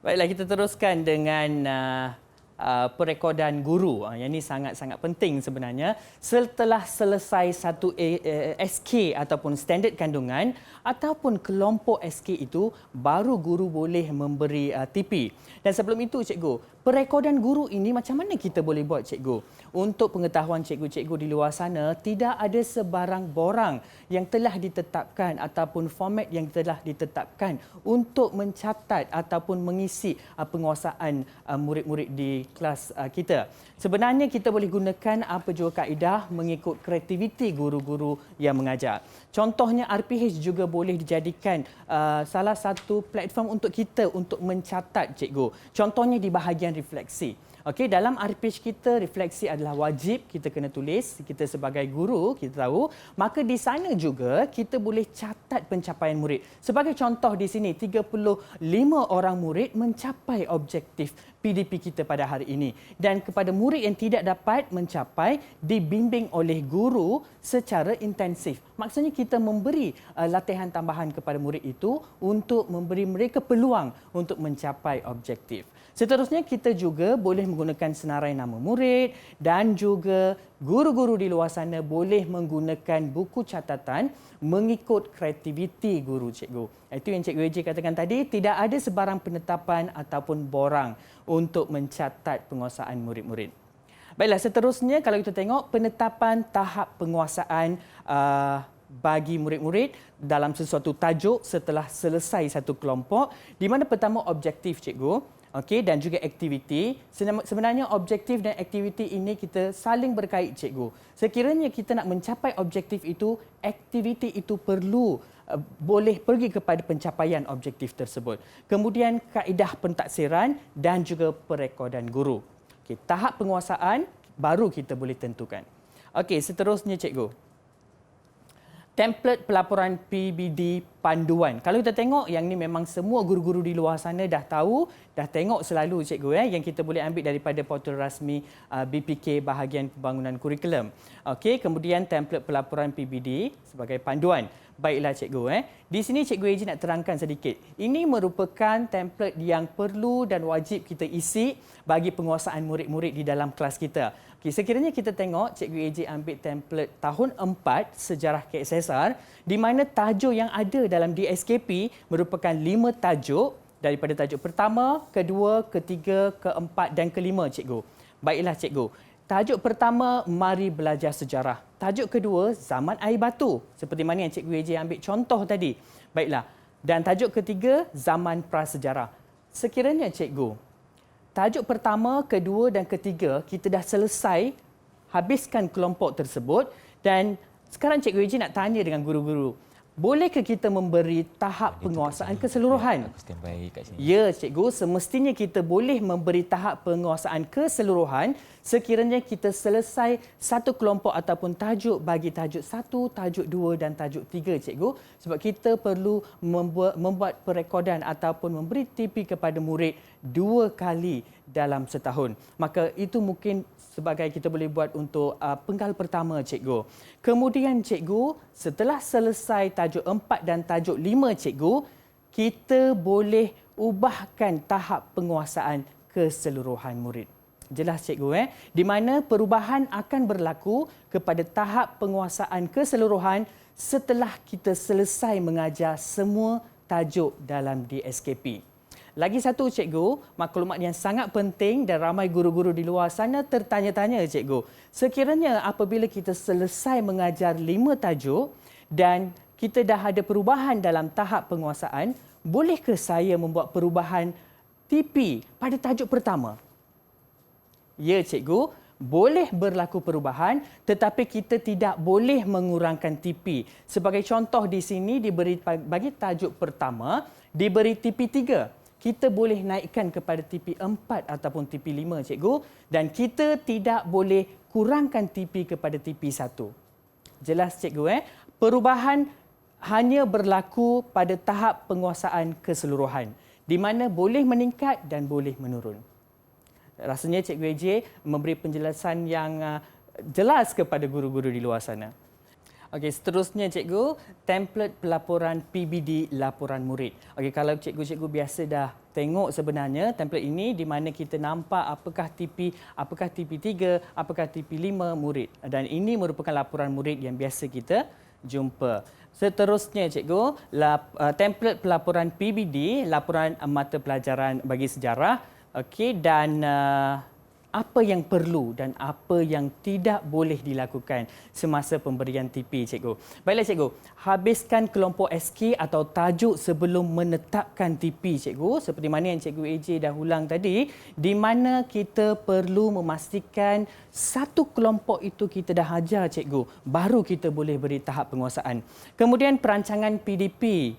Baiklah, kita teruskan dengan perekodan guru. Yang ini sangat-sangat penting sebenarnya. Setelah selesai satu SK ataupun standard kandungan ataupun kelompok SK itu, baru guru boleh memberi TP. Dan sebelum itu, cikgu, perekodan guru ini macam mana kita boleh buat, cikgu? Untuk pengetahuan cikgu-cikgu di luar sana, tidak ada sebarang borang yang telah ditetapkan ataupun format yang telah ditetapkan untuk mencatat ataupun mengisi penguasaan murid-murid di kelas kita. Sebenarnya kita boleh gunakan apa jua kaedah mengikut kreativiti guru-guru yang mengajar. Contohnya RPH juga boleh dijadikan salah satu platform untuk kita untuk mencatat, cikgu. Contohnya di bahagian refleksi. Okey, dalam RPH kita, refleksi adalah wajib kita kena tulis. Kita sebagai guru, kita tahu. Maka di sana juga kita boleh catat pencapaian murid. Sebagai contoh di sini, 35 orang murid mencapai objektif PDP kita pada hari ini. Dan kepada murid yang tidak dapat mencapai, dibimbing oleh guru secara intensif. Maksudnya kita memberi latihan tambahan kepada murid itu untuk memberi mereka peluang untuk mencapai objektif. Seterusnya, kita juga boleh menggunakan senarai nama murid dan juga guru-guru di luar sana boleh menggunakan buku catatan mengikut kreativiti guru, cikgu. Itu yang Cikgu AJ katakan tadi, tidak ada sebarang penetapan ataupun borang untuk mencatat penguasaan murid-murid. Baiklah, seterusnya kalau kita tengok penetapan tahap penguasaan bagi murid-murid dalam sesuatu tajuk setelah selesai satu kelompok, di mana pertama objektif, cikgu. Okey, dan juga aktiviti. Sebenarnya objektif dan aktiviti ini kita saling berkait, cikgu. Sekiranya kita nak mencapai objektif itu, aktiviti itu perlu boleh pergi kepada pencapaian objektif tersebut. Kemudian kaedah pentaksiran dan juga perekodan guru. Okey, tahap penguasaan baru kita boleh tentukan. Okey, seterusnya, cikgu. Template pelaporan PBD panduan. Kalau kita tengok, yang ni memang semua guru-guru di luar sana dah tahu, dah tengok selalu, cikgu, yang kita boleh ambil daripada portal rasmi BPK bahagian pembangunan kurikulum. Okey, kemudian template pelaporan PBD sebagai panduan. Baiklah, cikgu. Di sini Cikgu AJ nak terangkan sedikit. Ini merupakan template yang perlu dan wajib kita isi bagi penguasaan murid-murid di dalam kelas kita. Okay, sekiranya kita tengok, Cikgu AJ ambil template tahun 4 sejarah KSSR, di mana tajuk yang ada dalam DSKP merupakan 5 tajuk daripada tajuk pertama, kedua, ketiga, keempat dan kelima, cikgu. Baiklah, cikgu. Tajuk pertama, mari belajar sejarah. Tajuk kedua, zaman air batu. Seperti mana yang Cikgu AJ ambil contoh tadi. Baiklah. Dan tajuk ketiga, zaman prasejarah. Sekiranya, cikgu, tajuk pertama, kedua dan ketiga kita dah selesai habiskan kelompok tersebut, dan sekarang Cikgu AJ nak tanya dengan guru-guru. Bolehkah kita memberi tahap penguasaan keseluruhan? Ya, cikgu, semestinya kita boleh memberi tahap penguasaan keseluruhan sekiranya kita selesai satu kelompok ataupun tajuk bagi tajuk 1, tajuk 2 dan tajuk 3, cikgu. Sebab kita perlu membuat perekodan ataupun memberi TP kepada murid 2 kali dalam setahun. Maka itu mungkin sebagai kita boleh buat untuk penggal pertama, cikgu. Kemudian, cikgu, setelah selesai tajuk 4 dan tajuk 5, cikgu, kita boleh ubahkan tahap penguasaan keseluruhan murid. Jelas, cikgu, di mana perubahan akan berlaku kepada tahap penguasaan keseluruhan setelah kita selesai mengajar semua tajuk dalam DSKP. Lagi satu, cikgu, maklumat yang sangat penting dan ramai guru-guru di luar sana tertanya-tanya, cikgu. Sekiranya apabila kita selesai mengajar 5 tajuk dan kita dah ada perubahan dalam tahap penguasaan, bolehkah saya membuat perubahan TP pada tajuk pertama? Ya, cikgu. Boleh berlaku perubahan, tetapi kita tidak boleh mengurangkan TP. Sebagai contoh di sini, diberi bagi tajuk pertama, diberi TP 3. Kita boleh naikkan kepada TP 4 ataupun TP 5, cikgu. Dan kita tidak boleh kurangkan TP kepada TP 1. Jelas, cikgu, Perubahan hanya berlaku pada tahap penguasaan keseluruhan, di mana boleh meningkat dan boleh menurun. Rasanya Cikgu AJ memberi penjelasan yang jelas kepada guru-guru di luar sana. Okey, seterusnya cikgu, template pelaporan PBD laporan murid. Okey, kalau cikgu-cikgu biasa dah tengok sebenarnya template ini di mana kita nampak apakah TP3, apakah TP5 murid. Dan ini merupakan laporan murid yang biasa kita jumpa. Seterusnya cikgu, template pelaporan PBD, laporan mata pelajaran bagi sejarah. Okey, dan apa yang perlu dan apa yang tidak boleh dilakukan semasa pemberian TP, cikgu. Baiklah cikgu, habiskan kelompok SK atau tajuk sebelum menetapkan TP, cikgu. Seperti mana yang cikgu AJ dah ulang tadi, di mana kita perlu memastikan satu kelompok itu kita dah ajar, cikgu. Baru kita boleh beri tahap penguasaan. Kemudian perancangan PDP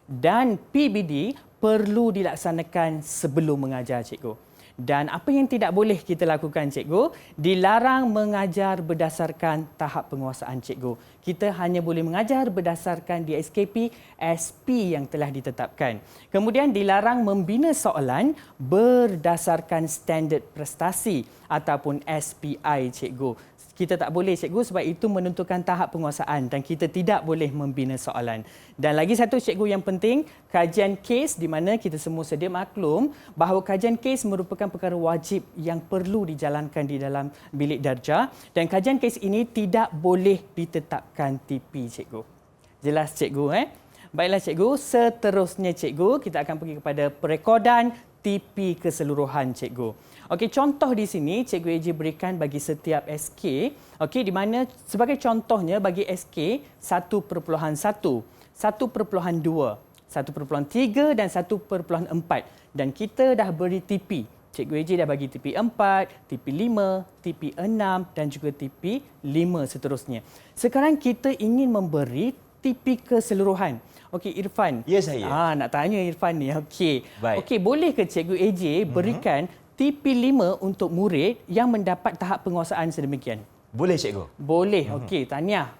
dan PBD perlu dilaksanakan sebelum mengajar, cikgu. Dan apa yang tidak boleh kita lakukan, cikgu? Dilarang mengajar berdasarkan tahap penguasaan, cikgu. Kita hanya boleh mengajar berdasarkan DSKP SP yang telah ditetapkan. Kemudian dilarang membina soalan berdasarkan standard prestasi ataupun SPI, cikgu. Kita tak boleh, cikgu, sebab itu menentukan tahap penguasaan dan kita tidak boleh membina soalan. Dan lagi satu, cikgu, yang penting, kajian kes, di mana kita semua sedia maklum bahawa kajian kes merupakan perkara wajib yang perlu dijalankan di dalam bilik darjah, dan kajian kes ini tidak boleh ditetapkan TP, cikgu. Jelas, cikgu? Baiklah, cikgu. Seterusnya, cikgu, kita akan pergi kepada perekodan TP keseluruhan, cikgu. Okey, contoh di sini Cikgu AJ berikan bagi setiap SK. Okey, di mana sebagai contohnya bagi SK 1.1, 1.2, 1.3 dan 1.4. Dan kita dah beri TP. Cikgu AJ dah bagi TP 4, TP 5, TP 6 dan juga TP 5 seterusnya. Sekarang kita ingin memberi TP keseluruhan. Okey, Irfan. Ya, saya. Nak tanya Irfan ni. Okey. Baik. Okey, boleh ke Cikgu AJ berikan TP5 untuk murid yang mendapat tahap penguasaan sedemikian? Boleh, cikgu. Boleh. Okey, tahniah.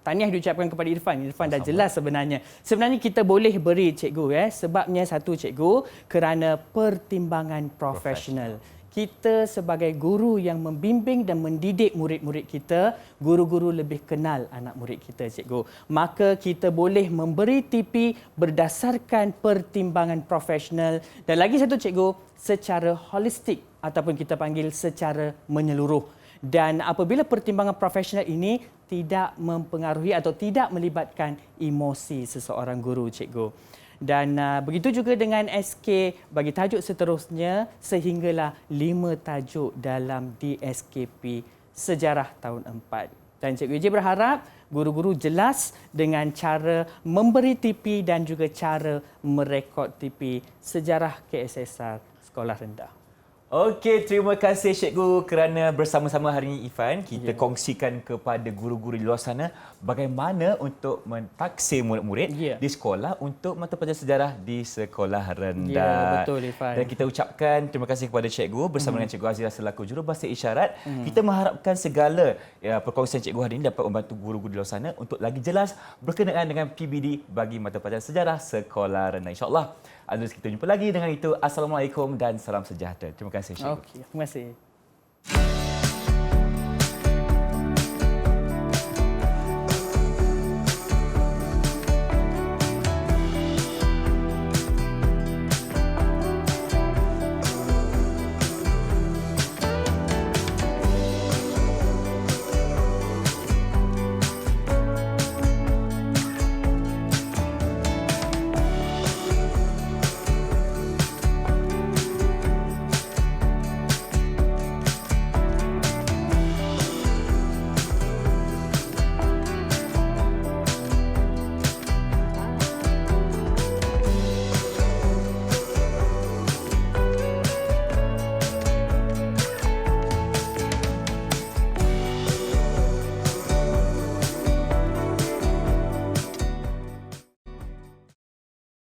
Tahniah diucapkan kepada Irfan. Irfan dah jelas sebenarnya. Sebenarnya kita boleh beri, cikgu. Sebabnya satu, cikgu, kerana pertimbangan profesional. Kita sebagai guru yang membimbing dan mendidik murid-murid kita, guru-guru lebih kenal anak murid kita, cikgu. Maka kita boleh memberi TP berdasarkan pertimbangan profesional. Dan lagi satu, cikgu, secara holistik ataupun kita panggil secara menyeluruh. Dan apabila pertimbangan profesional ini tidak mempengaruhi atau tidak melibatkan emosi seseorang guru, cikgu. Dan begitu juga dengan SK bagi tajuk seterusnya sehinggalah 5 tajuk dalam DSKP Sejarah tahun 4. Dan Cikgu AJ berharap guru-guru jelas dengan cara memberi TP dan juga cara merekod TP Sejarah KSSR Sekolah Rendah. Okey, terima kasih cikgu kerana bersama-sama hari ini, Irfan. Kita kongsikan kepada guru-guru di luar sana bagaimana untuk mentaksir murid-murid di sekolah untuk mata pelajaran sejarah di sekolah rendah. Ya, betul, Irfan. Dan kita ucapkan terima kasih kepada cikgu bersama dengan Cikgu Azira selaku jurubahasa isyarat. Kita mengharapkan segala perkongsian cikgu hari ini dapat membantu guru-guru di luar sana untuk lagi jelas berkenaan dengan PBD bagi mata pelajaran sejarah sekolah rendah. InsyaAllah. Kita jumpa lagi. Dengan itu, Assalamualaikum dan salam sejahtera. Terima kasih, cikgu. Okey, terima kasih.